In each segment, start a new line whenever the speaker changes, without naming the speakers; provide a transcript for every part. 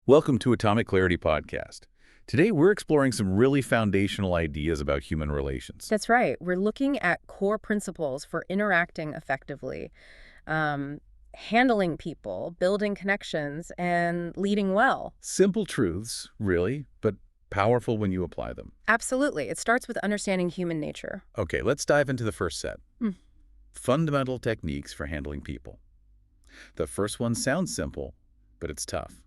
Welcome to Atomic Clarity Podcast. Today, we're exploring some really foundational ideas about human relations.
That's right. We're looking at core principles for interacting effectively, handling people, building connections, and leading well.
Simple truths, really, but powerful when you apply them.
Absolutely. It starts with understanding human nature.
Okay, let's dive into the first set.
Hmm.
Fundamental techniques for handling people. The first one sounds simple, but it's tough.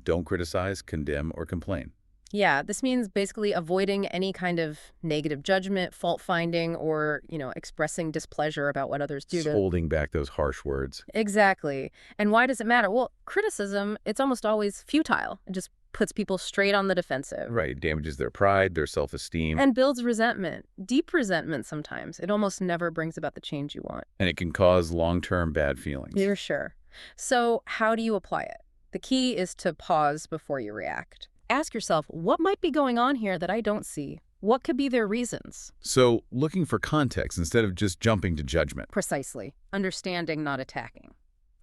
Don't criticize, condemn, or complain.
Yeah, this means basically avoiding any kind of negative judgment, fault-finding, or, expressing displeasure about what others do.
Just holding back those harsh words.
Exactly. And why does it matter? Well, criticism, it's almost always futile. It just puts people straight on the defensive.
Right, damages their pride, their self-esteem.
And builds resentment, deep resentment sometimes. It almost never brings about the change you want.
And it can cause long-term bad feelings.
You're sure. So how do you apply it? The key is to pause before you react. Ask yourself, what might be going on here that I don't see? What could be their reasons?
So, looking for context instead of just jumping to judgment.
Precisely. Understanding, not attacking.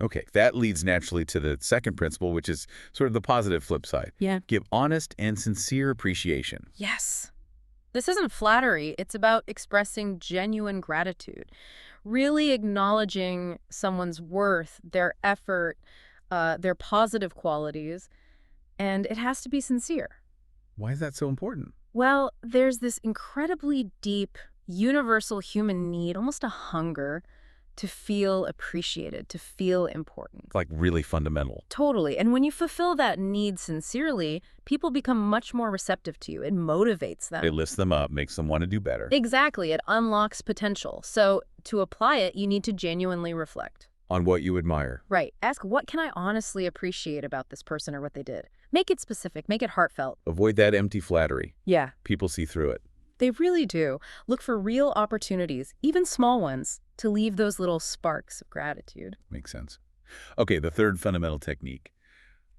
Okay, that leads naturally to the second principle, which is sort of the positive flip side.
Yeah.
Give honest and sincere appreciation.
Yes. This isn't flattery. It's about expressing genuine gratitude. Really acknowledging someone's worth, their effort, their positive qualities, and it has to be sincere.
Why is that so important?
Well, there's this incredibly deep, universal human need, almost a hunger, to feel appreciated, to feel important.
Like really fundamental.
Totally. And when you fulfill that need sincerely, people become much more receptive to you. It motivates them.
It lifts them up, makes them want to do better.
Exactly. It unlocks potential. So to apply it, you need to genuinely reflect.
On what you admire.
Right. Ask, what can I honestly appreciate about this person or what they did? Make it specific. Make it heartfelt.
Avoid that empty flattery.
Yeah.
People see through it.
They really do. Look for real opportunities, even small ones, to leave those little sparks of gratitude.
Makes sense. Okay, the third fundamental technique.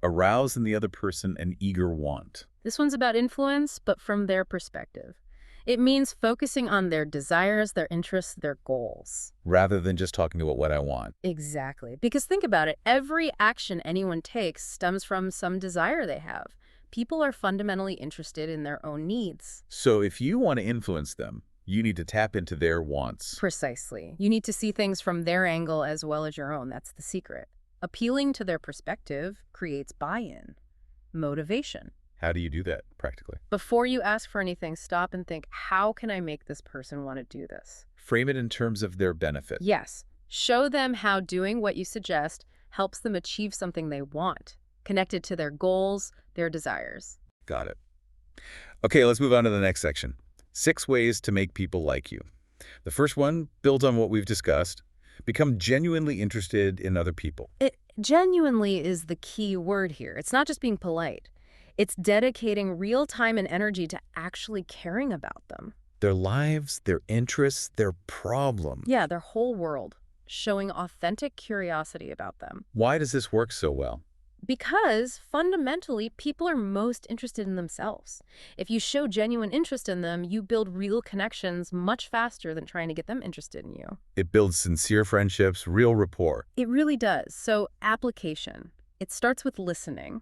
Arouse in the other person an eager want.
This one's about influence, but from their perspective. It means focusing on their desires, their interests, their goals.
Rather than just talking about what I want.
Exactly. Because think about it. Every action anyone takes stems from some desire they have. People are fundamentally interested in their own needs.
So if you want to influence them, you need to tap into their wants.
Precisely. You need to see things from their angle as well as your own. That's the secret. Appealing to their perspective creates buy-in, motivation.
How do you do that practically?
Before you ask for anything, stop and think, how can I make this person want to do this?
Frame it in terms of their benefit.
Yes. Show them how doing what you suggest helps them achieve something they want, connected to their goals, their desires.
Got it. Okay, let's move on to the next section. 6 ways to make people like you. The first one builds on what we've discussed. Become genuinely interested in other people.
It genuinely is the key word here. It's not just being polite. It's dedicating real time and energy to actually caring about them.
Their lives, their interests, their problems.
Yeah, their whole world. Showing authentic curiosity about them.
Why does this work so well?
Because fundamentally, people are most interested in themselves. If you show genuine interest in them, you build real connections much faster than trying to get them interested in you.
It builds sincere friendships, real rapport.
It really does. So application. It starts with listening.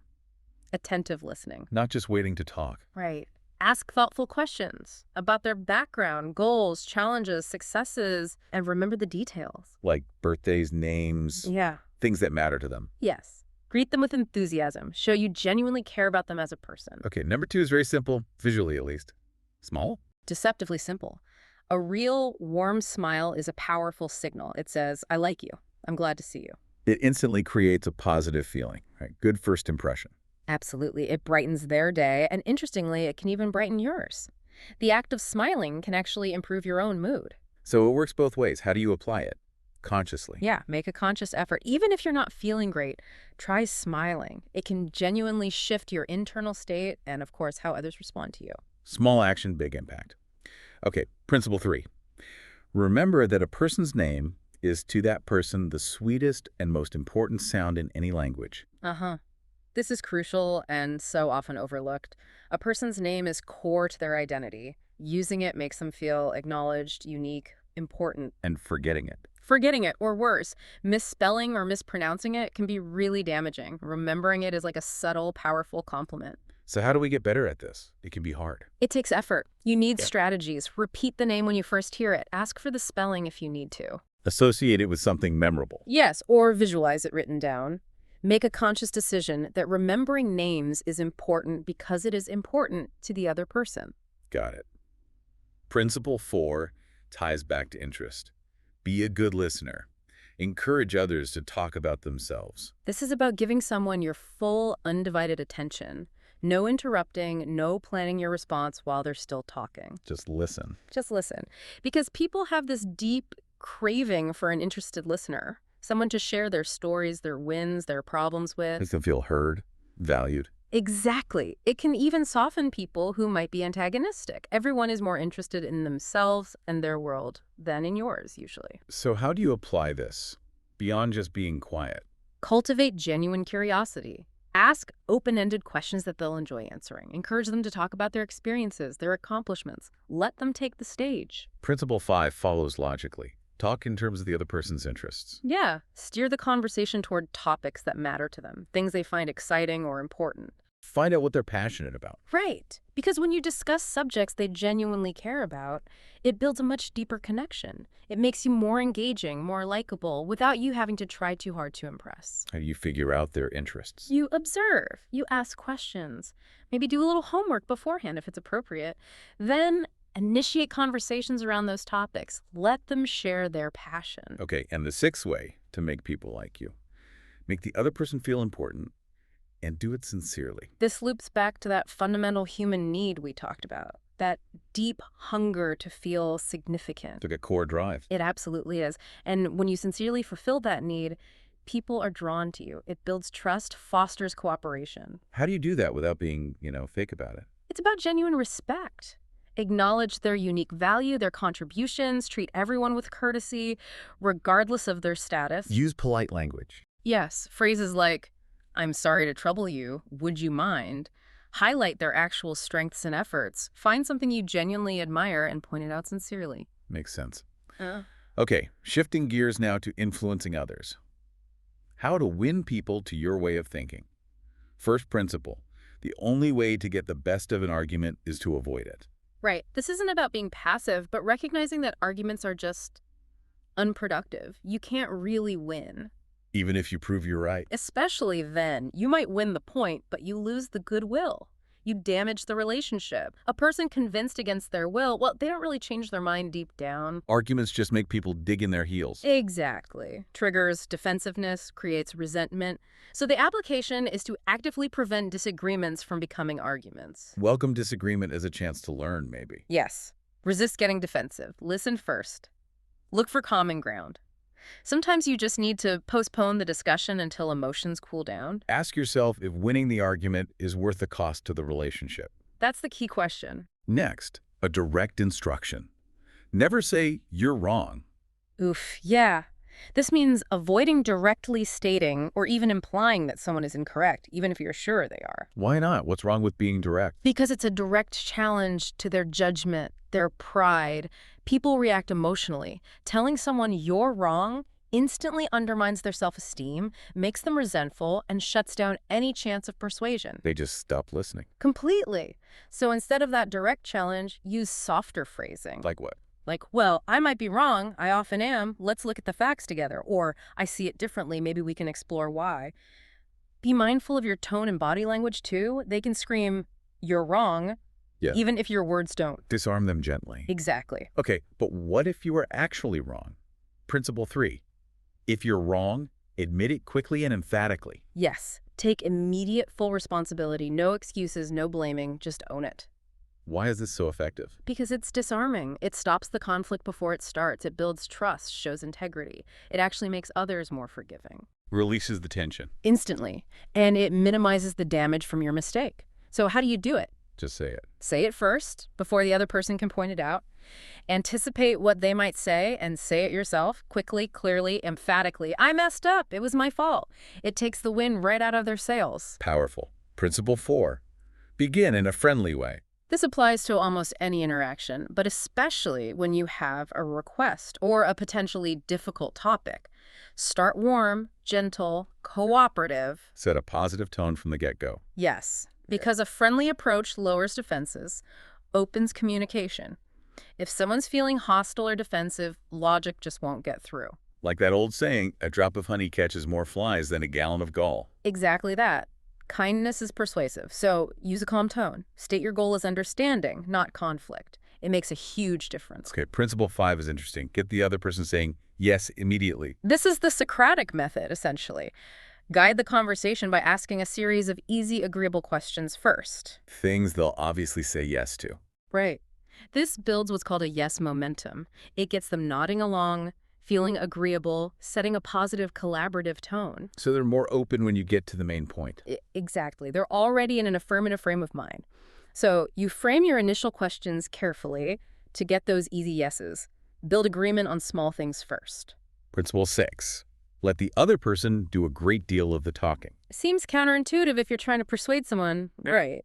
Attentive listening.
Not just waiting to talk.
Right. Ask thoughtful questions about their background, goals, challenges, successes, and remember the details.
Like birthdays, names,
Yeah.
things that matter to them.
Yes. Greet them with enthusiasm. Show you genuinely care about them as a person.
Okay, number 2 is very simple, visually at least. Small?
Deceptively simple. A real warm smile is a powerful signal. It says, I like you. I'm glad to see you.
It instantly creates a positive feeling. Right? Good first impression.
Absolutely. It brightens their day, and interestingly, it can even brighten yours. The act of smiling can actually improve your own mood.
So it works both ways. How do you apply it? Consciously.
Yeah, make a conscious effort. Even if you're not feeling great, try smiling. It can genuinely shift your internal state and, of course, how others respond to you.
Small action, big impact. Okay, principle 3. Remember that a person's name is to that person the sweetest and most important sound in any language.
Uh-huh. This is crucial and so often overlooked. A person's name is core to their identity. Using it makes them feel acknowledged, unique, important.
And forgetting it
Forgetting it, or worse, misspelling or mispronouncing it can be really damaging. Remembering it is like a subtle, powerful compliment.
So how do we get better at this? It can be hard.
It takes effort. You need
Yeah.
strategies. Repeat the name when you first hear it. Ask for the spelling if you need to.
Associate it with something memorable.
Yes, or visualize it written down. Make a conscious decision that remembering names is important because it is important to the other person.
Got it. Principle 4 ties back to interest. Be a good listener. Encourage others to talk about themselves.
This is about giving someone your full, undivided attention. No interrupting, no planning your response while they're still talking.
Just listen.
Just listen. Because people have this deep craving for an interested listener. Someone to share their stories, their wins, their problems with.
Make them feel heard, valued.
Exactly. It can even soften people who might be antagonistic. Everyone is more interested in themselves and their world than in yours, usually.
So how do you apply this beyond just being quiet?
Cultivate genuine curiosity. Ask open-ended questions that they'll enjoy answering. Encourage them to talk about their experiences, their accomplishments. Let them take the stage.
Principle 5 follows logically. Talk in terms of the other person's interests.
Yeah, steer the conversation toward topics that matter to them, things they find exciting or important.
Find out what they're passionate about.
Right. Because when you discuss subjects they genuinely care about, it builds a much deeper connection. It makes you more engaging, more likable, without you having to try too hard to impress.
How do you figure out their interests?
You observe. You ask questions. Maybe do a little homework beforehand if it's appropriate. Then initiate conversations around those topics. Let them share their passion.
Okay, and the 6th way to make people like you. Make the other person feel important and do it sincerely.
This loops back to that fundamental human need we talked about, that deep hunger to feel significant.
It's like a core drive.
It absolutely is. And when you sincerely fulfill that need, people are drawn to you. It builds trust, fosters cooperation.
How do you do that without being, fake about it?
It's about genuine respect. Acknowledge their unique value, their contributions, treat everyone with courtesy, regardless of their status.
Use polite language.
Yes, phrases like, "I'm sorry to trouble you, would you mind?" Highlight their actual strengths and efforts. Find something you genuinely admire and point it out sincerely.
Makes sense.
Uh,
Okay, shifting gears now to influencing others. How to win people to your way of thinking. First principle, the only way to get the best of an argument is to avoid it.
Right. This isn't about being passive, but recognizing that arguments are just unproductive. You can't really win.
Even if you prove you're right.
Especially then, you might win the point, but you lose the goodwill. You damage the relationship. A person convinced against their will, well, they don't really change their mind deep down.
Arguments just make people dig in their heels.
Exactly. Triggers defensiveness, creates resentment. So the application is to actively prevent disagreements from becoming arguments.
Welcome disagreement as a chance to learn, maybe.
Yes. Resist getting defensive. Listen first. Look for common ground. Sometimes you just need to postpone the discussion until emotions cool down.
Ask yourself if winning the argument is worth the cost to the relationship.
That's the key question.
Next, a direct instruction. Never say, "You're wrong."
Oof, yeah. This means avoiding directly stating or even implying that someone is incorrect, even if you're sure they are.
Why not? What's wrong with being direct?
Because it's a direct challenge to their judgment, their pride. People react emotionally. Telling someone you're wrong instantly undermines their self-esteem, makes them resentful, and shuts down any chance of persuasion.
They just stop listening.
Completely. So instead of that direct challenge, use softer phrasing.
Like what?
Like, well, I might be wrong. I often am. Let's look at the facts together. Or, I see it differently. Maybe we can explore why. Be mindful of your tone and body language, too. They can scream, "You're wrong,"
Yeah.
even if your words don't.
Disarm them gently.
Exactly.
Okay, but what if you are actually wrong? Principle 3. If you're wrong, admit it quickly and emphatically.
Yes. Take immediate full responsibility. No excuses, no blaming. Just own it.
Why is this so effective?
Because it's disarming. It stops the conflict before it starts. It builds trust, shows integrity. It actually makes others more forgiving.
Releases the tension.
Instantly. And it minimizes the damage from your mistake. So how do you do it?
Just say it.
Say it first, before the other person can point it out. Anticipate what they might say and say it yourself, quickly, clearly, emphatically. "I messed up. It was my fault." It takes the wind right out of their sails.
Powerful. Principle 4. Begin in a friendly way.
This applies to almost any interaction, but especially when you have a request or a potentially difficult topic. Start warm, gentle, cooperative.
Set a positive tone from the get-go.
Yes, because a friendly approach lowers defenses, opens communication. If someone's feeling hostile or defensive, logic just won't get through.
Like that old saying, a drop of honey catches more flies than a gallon of gall.
Exactly that. Kindness is persuasive, so use a calm tone. State your goal as understanding, not conflict. It makes a huge difference.
Okay, principle 5 is interesting. Get the other person saying yes immediately.
This is the Socratic method, essentially. Guide the conversation by asking a series of easy, agreeable questions first.
Things they'll obviously say yes to.
Right. This builds what's called a yes momentum. It gets them nodding along, feeling agreeable, setting a positive collaborative tone.
So they're more open when you get to the main point.
Exactly. They're already in an affirmative frame of mind. So you frame your initial questions carefully to get those easy yeses. Build agreement on small things first.
Principle 6. Let the other person do a great deal of the talking.
Seems counterintuitive if you're trying to persuade someone.
Yeah.
Right.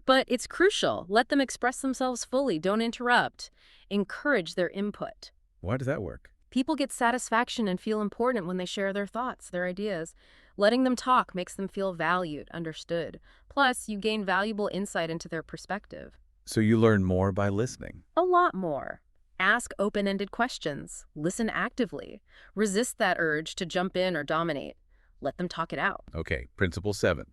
But it's crucial. Let them express themselves fully. Don't interrupt. Encourage their input.
Why does that work?
People get satisfaction and feel important when they share their thoughts, their ideas. Letting them talk makes them feel valued, understood. Plus, you gain valuable insight into their perspective.
So you learn more by listening.
A lot more. Ask open-ended questions. Listen actively. Resist that urge to jump in or dominate. Let them talk it out.
Okay, principle 7.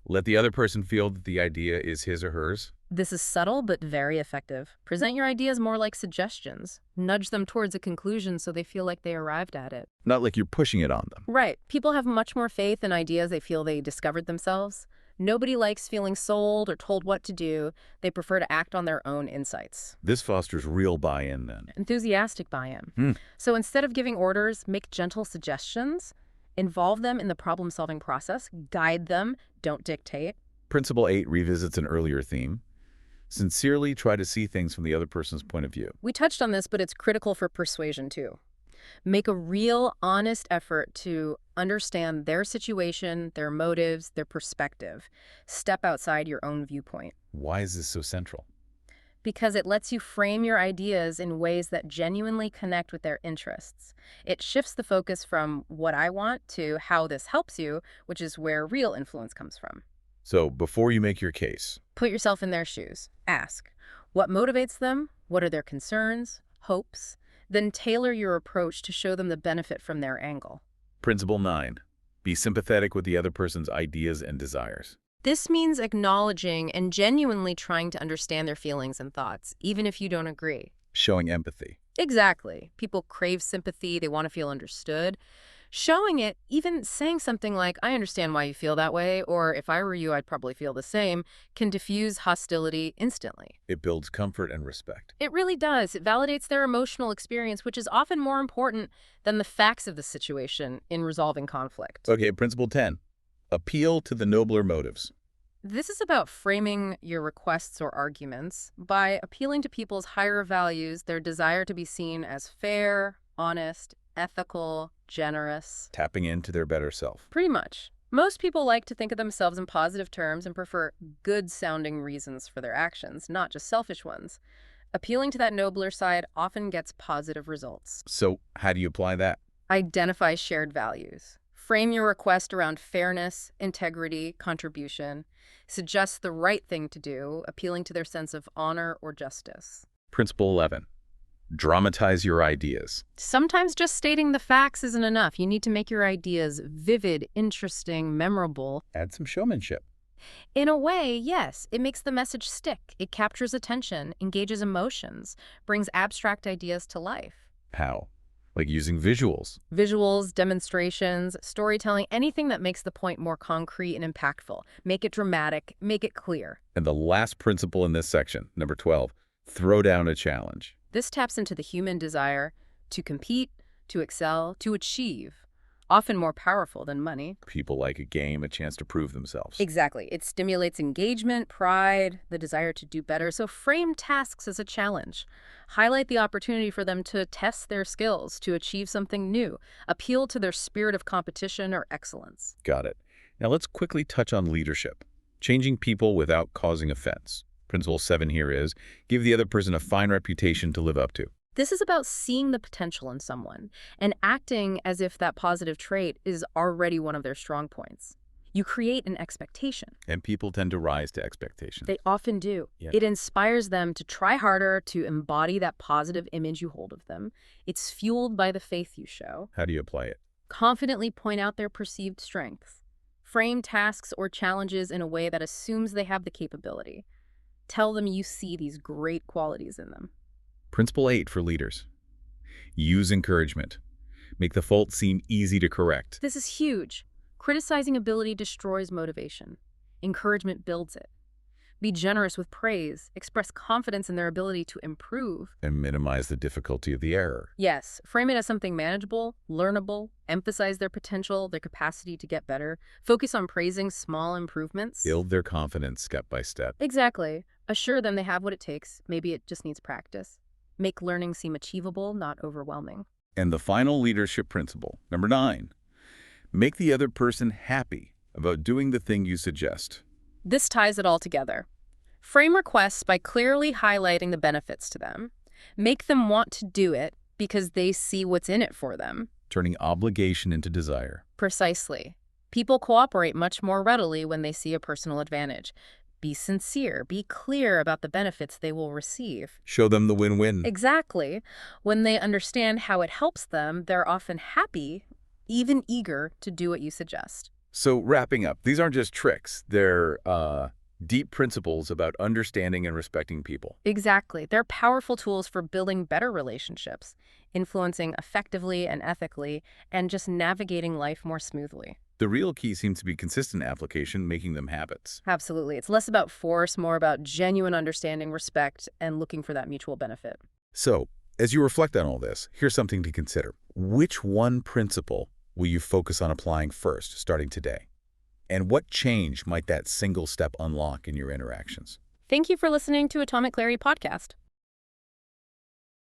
Let the other person feel that the idea is his or hers.
This is subtle but very effective. Present your ideas more like suggestions. Nudge them towards a conclusion so they feel like they arrived at it.
Not like you're pushing it on them.
Right. People have much more faith in ideas they feel they discovered themselves. Nobody likes feeling sold or told what to do. They prefer to act on their own insights.
This fosters real buy-in then.
Enthusiastic buy-in. So instead of giving orders, make gentle suggestions. Involve them in the problem-solving process. Guide them. Don't dictate.
Principle 8 revisits an earlier theme. Sincerely try to see things from the other person's point of view.
We touched on this, but it's critical for persuasion too. Make a real, honest effort to understand their situation, their motives, their perspective. Step outside your own viewpoint.
Why is this so central?
Because it lets you frame your ideas in ways that genuinely connect with their interests. It shifts the focus from what I want to how this helps you, which is where real influence comes from.
So before you make your case,
Put yourself in their shoes. Ask, what motivates them? What are their concerns, hopes? Then tailor your approach to show them the benefit from their angle.
principle 9. Be sympathetic with the other person's ideas and desires.
This means acknowledging and genuinely trying to understand their feelings and thoughts, even if you don't agree.
Showing empathy.
Exactly. People crave sympathy. They want to feel understood. Showing it, even saying something like, I understand why you feel that way, or if I were you, I'd probably feel the same, can diffuse hostility instantly.
It builds comfort and respect.
It really does. It validates their emotional experience, which is often more important than the facts of the situation in resolving conflict.
Okay, principle 10. Appeal to the nobler motives.
This is about framing your requests or arguments by appealing to people's higher values, their desire to be seen as fair, honest, ethical, generous.
Tapping into their better self.
Pretty much. Most people like to think of themselves in positive terms and prefer good-sounding reasons for their actions, not just selfish ones. Appealing to that nobler side often gets positive results.
So how do you apply that?
Identify shared values. Frame your request around fairness, integrity, contribution. Suggest the right thing to do, appealing to their sense of honor or justice.
Principle 11. Dramatize your ideas.
Sometimes just stating the facts isn't enough. You need to make your ideas vivid, interesting, memorable.
Add some showmanship.
In a way, yes, it makes the message stick. It captures attention, engages emotions, brings abstract ideas to life.
How? Like using visuals.
Visuals, demonstrations, storytelling, anything that makes the point more concrete and impactful. Make it dramatic, make it clear.
And the last principle in this section, number 12, throw down a challenge.
This taps into the human desire to compete, to excel, to achieve, often more powerful than money.
People like a game, a chance to prove themselves.
Exactly. It stimulates engagement, pride, the desire to do better. So frame tasks as a challenge. Highlight the opportunity for them to test their skills, to achieve something new. Appeal to their spirit of competition or excellence.
Got it. Now let's quickly touch on leadership. Changing people without causing offense. Principle 7 here is, give the other person a fine reputation to live up to.
This is about seeing the potential in someone and acting as if that positive trait is already one of their strong points. You create an expectation.
And people tend to rise to expectations.
They often do.
Yeah.
It inspires them to try harder, to embody that positive image you hold of them. It's fueled by the faith you show.
How do you apply it?
Confidently point out their perceived strengths. Frame tasks or challenges in a way that assumes they have the capability. Tell them you see these great qualities in them.
Principle 8 for leaders. Use encouragement. Make the fault seem easy to correct.
This is huge. Criticizing ability destroys motivation. Encouragement builds it. Be generous with praise. Express confidence in their ability to improve.
And minimize the difficulty of the error.
Yes, frame it as something manageable, learnable, emphasize their potential, their capacity to get better. Focus on praising small improvements.
Build their confidence step by step.
Exactly. Assure them they have what it takes. Maybe it just needs practice. Make learning seem achievable, not overwhelming.
And the final leadership principle, number 9. Make the other person happy about doing the thing you suggest.
This ties it all together. Frame requests by clearly highlighting the benefits to them. Make them want to do it because they see what's in it for them.
Turning obligation into desire.
Precisely. People cooperate much more readily when they see a personal advantage. Be sincere. Be clear about the benefits they will receive.
Show them the win-win.
Exactly. When they understand how it helps them, they're often happy, even eager to do what you suggest.
So wrapping up, these aren't just tricks. They're deep principles about understanding and respecting people.
Exactly. They're powerful tools for building better relationships, influencing effectively and ethically, and just navigating life more smoothly.
The real key seems to be consistent application, making them habits.
Absolutely. It's less about force, more about genuine understanding, respect, and looking for that mutual benefit.
So, as you reflect on all this, here's something to consider. Which one principle will you focus on applying first, starting today? And what change might that single step unlock in your interactions?
Thank you for listening to Atomic Clarity Podcast.